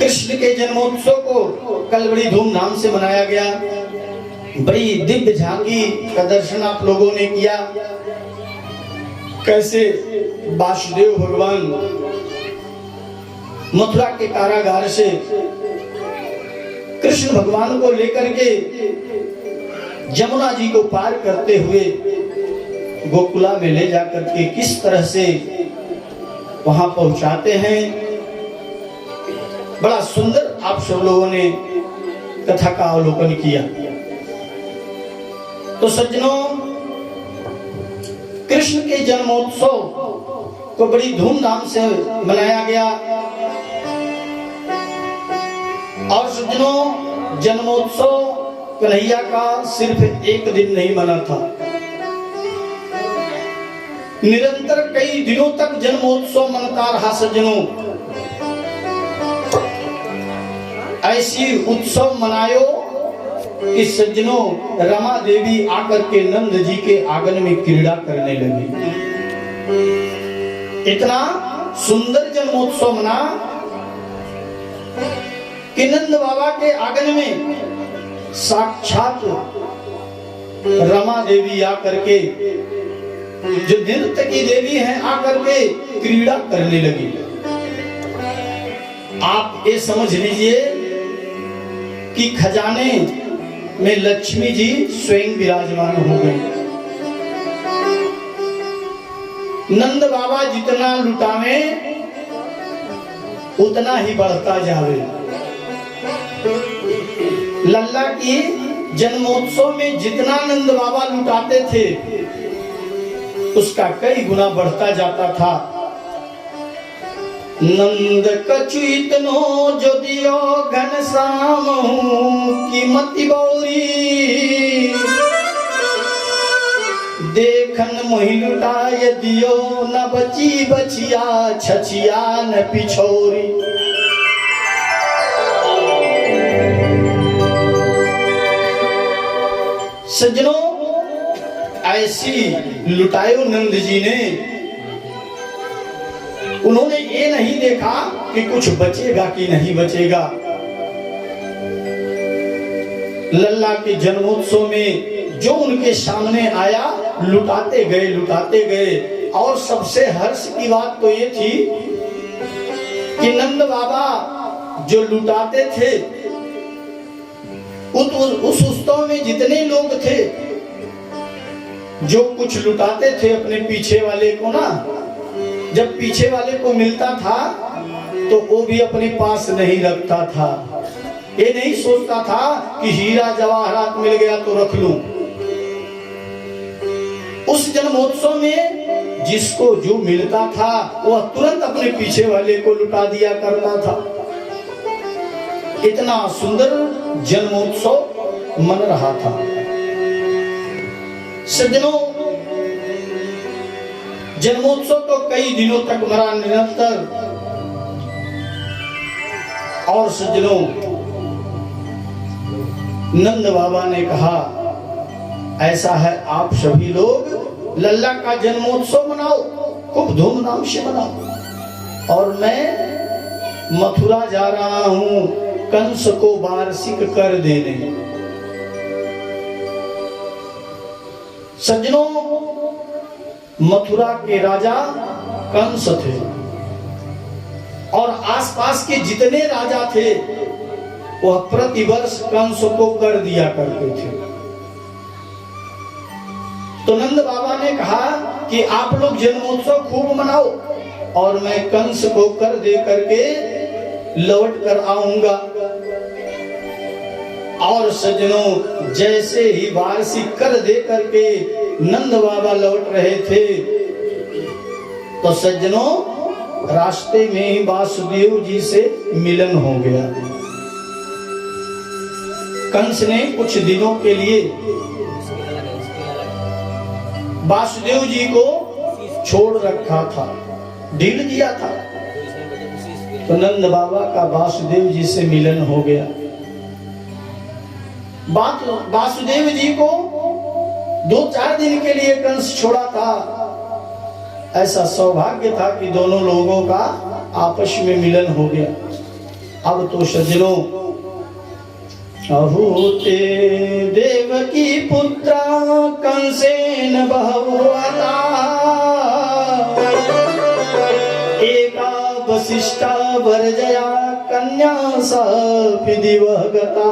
कृष्ण के जन्मोत्सव को कल बड़ी धूमधाम से मनाया गया। बड़ी दिव्य झांकी का दर्शन आप लोगों ने किया। कैसे वासुदेव भगवान मथुरा के कारागार से कृष्ण भगवान को लेकर के जमुना जी को पार करते हुए गोकुला में ले जाकर के किस तरह से वहां पहुंचाते हैं। बड़ा सुंदर आप सब लोगों ने कथा का अवलोकन किया। तो सज्जनों, कृष्ण के जन्मोत्सव को बड़ी धूमधाम से मनाया गया। और सज्जनों, जन्मोत्सव कन्हैया का सिर्फ एक दिन नहीं मना था, निरंतर कई दिनों तक जन्मोत्सव मनता रहा। सज्जनों, ऐसी उत्सव मनायो कि सज्जनों रमा देवी आकर के नंद जी के आंगन में क्रीड़ा करने लगी। इतना सुंदर जन्मोत्सव मना कि नंद बाबा के आंगन में साक्षात रमा देवी आकर के, जो नृत्य की देवी हैं, आकर के क्रीड़ा करने लगी। आप ये समझ लीजिए कि खजाने में लक्ष्मी जी स्वयं विराजमान हो गए। नंद बाबा जितना लुटावे उतना ही बढ़ता जावे। लल्ला की जन्मोत्सव में जितना नंद बाबा लुटाते थे उसका कई गुना बढ़ता जाता था। नंद कछु इतनो जो दियो घनश्याम की मति बौरी, देखन मोहि लुटाय दियो न बची बचिया छछिया न पिछोरी। सज्जनों, ऐसी लुटायो नंद जी ने। उन्होंने ये नहीं देखा कि कुछ बचेगा कि नहीं बचेगा। लल्ला के जन्मोत्सव में जो उनके सामने आया लुटाते गए। और सबसे हर्ष की बात तो ये थी कि नंद बाबा जो लुटाते थे, उस उत्सव में जितने लोग थे जो कुछ लुटाते थे अपने पीछे वाले को ना, जब पीछे वाले को मिलता था तो वो भी अपने पास नहीं रखता था। ये नहीं सोचता था कि हीरा जवाहरात मिल गया तो रख लूं। उस जन्मोत्सव में जिसको जो मिलता था वह तुरंत अपने पीछे वाले को लुटा दिया करता था। इतना सुंदर जन्मोत्सव मन रहा था। सज्जनों, जन्मोत्सव तो कई दिनों तक मना निरंतर। और सज्जनों, नंद बाबा ने कहा ऐसा है, आप सभी लोग लल्ला का जन्मोत्सव मनाओ, खूब धूमधाम से मनाओ, और मैं मथुरा जा रहा हूं कंस को वार्षिक कर देने। सज्जनों, मथुरा के राजा कंस थे और आसपास के जितने राजा थे वह प्रतिवर्ष कंस को कर दिया करते थे। तो नंद बाबा ने कहा कि आप लोग जन्मोत्सव खूब मनाओ और मैं कंस को कर दे करके लौट कर आऊंगा। और सज्जनों, जैसे ही वार्षिक कर दे करके नंद बाबा लौट रहे थे तो सज्जनों, रास्ते में ही वासुदेव जी से मिलन हो गया। कंस ने कुछ दिनों के लिए वासुदेव जी को छोड़ रखा था, ढील दिया था। तो नंद बाबा का वासुदेव जी से मिलन हो गया। वासुदेव जी को 2-4 दिन के लिए कंस छोड़ा था। ऐसा सौभाग्य था कि दोनों लोगों का आपस में मिलन हो गया। अब तो सज्जनों, अहूते देवकी पुत्रा कंसेन बहुवता, एका वसिष्ठा वर्जया कन्या सापि दिवगता।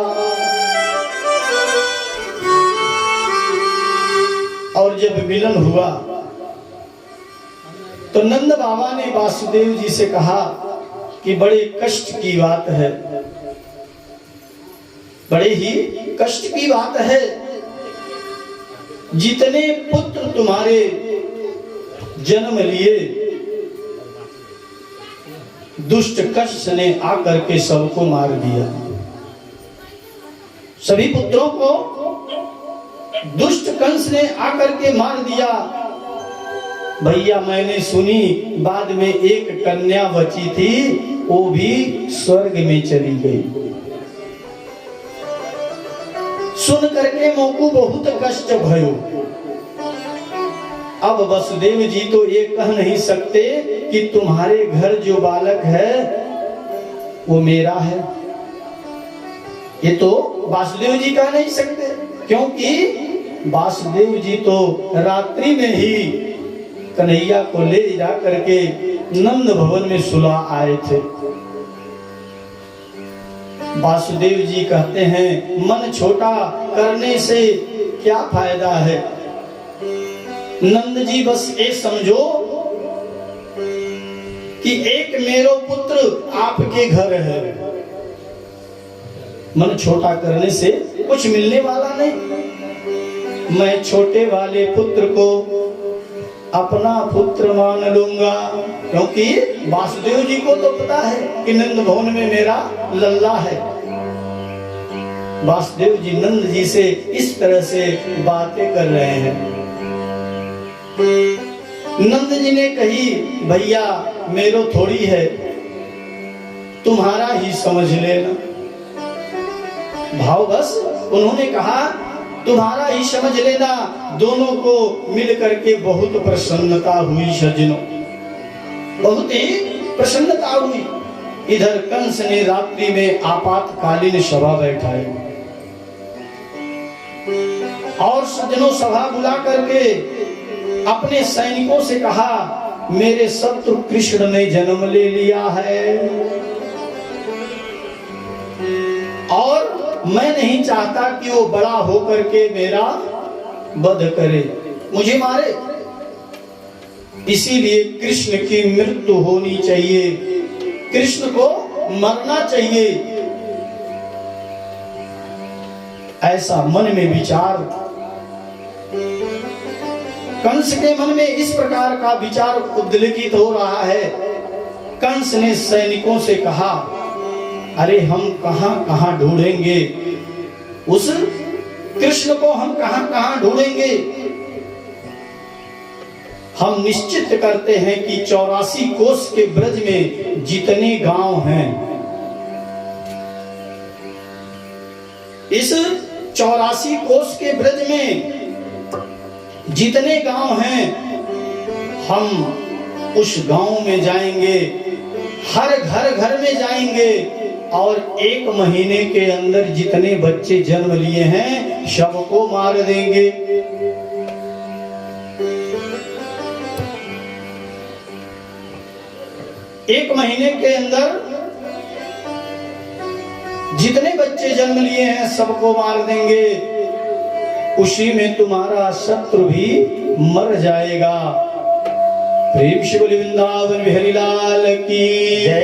और जब मिलन हुआ तो नंद बाबा ने वासुदेव जी से कहा कि बड़े कष्ट की बात है, बड़े ही कष्ट की बात है। जितने पुत्र तुम्हारे जन्म लिए, दुष्ट कंस ने आकर के सबको मार दिया। सभी पुत्रों को दुष्ट कंस ने आकर के मार दिया। भैया मैंने सुनी बाद में एक कन्या बची थी, वो भी स्वर्ग में चली गई। सुन करके मोकू बहुत कष्ट भयो। अब वसुदेव जी तो ये कह नहीं सकते कि तुम्हारे घर जो बालक है वो मेरा है, ये तो वासुदेव जी कह नहीं सकते, क्योंकि वासुदेव जी तो रात्रि में ही कन्हैया को ले जा करके नंद भवन में सुला आए थे। वासुदेव जी कहते हैं मन छोटा करने से क्या फायदा है। नंद जी बस ये समझो कि एक मेरो पुत्र आपके घर है, मन छोटा करने से कुछ मिलने वाला नहीं। मैं छोटे वाले पुत्र को अपना पुत्र मान लूंगा, क्योंकि वासुदेव जी को तो पता है कि नंद भवन में मेरा लल्ला है। वासुदेव जी नंद जी से इस तरह से बातें कर रहे हैं। नंद जी ने कही भैया मेरो थोड़ी है, तुम्हारा ही समझ लेना। भाव बस उन्होंने कहा तुम्हारा ही समझ लेना। दोनों को मिल करके बहुत प्रसन्नता हुई सज्जनों, बहुत ही प्रसन्नता हुई। इधर कंस ने रात्रि में आपातकालीन सभा बैठाई और सज्जनों सभा बुला करके अपने सैनिकों से कहा मेरे शत्रु कृष्ण ने जन्म ले लिया है और मैं नहीं चाहता कि वो बड़ा होकर के मेरा वध करे, मुझे मारे। इसीलिए कृष्ण की मृत्यु होनी चाहिए, कृष्ण को मरना चाहिए। ऐसा मन में विचार, कंस के मन में इस प्रकार का विचार उद्दलित हो रहा है। कंस ने सैनिकों से कहा अरे हम कहां कहां ढूंढेंगे उस कृष्ण को, हम कहां कहां ढूंढेंगे। हम निश्चित करते हैं कि 84 कोस के ब्रज में जितने गांव हैं, इस 84 कोस के ब्रज में जितने गांव हैं, हम उस गांव में जाएंगे, हर घर घर में जाएंगे और 1 महीने के अंदर जितने बच्चे जन्म लिए हैं सबको मार देंगे। एक महीने के अंदर जितने बच्चे जन्म लिए हैं सबको मार देंगे। उसी में तुम्हारा शत्रु भी मर जाएगा। प्रेम शिव वृंदावन बिहारी लाल की जय।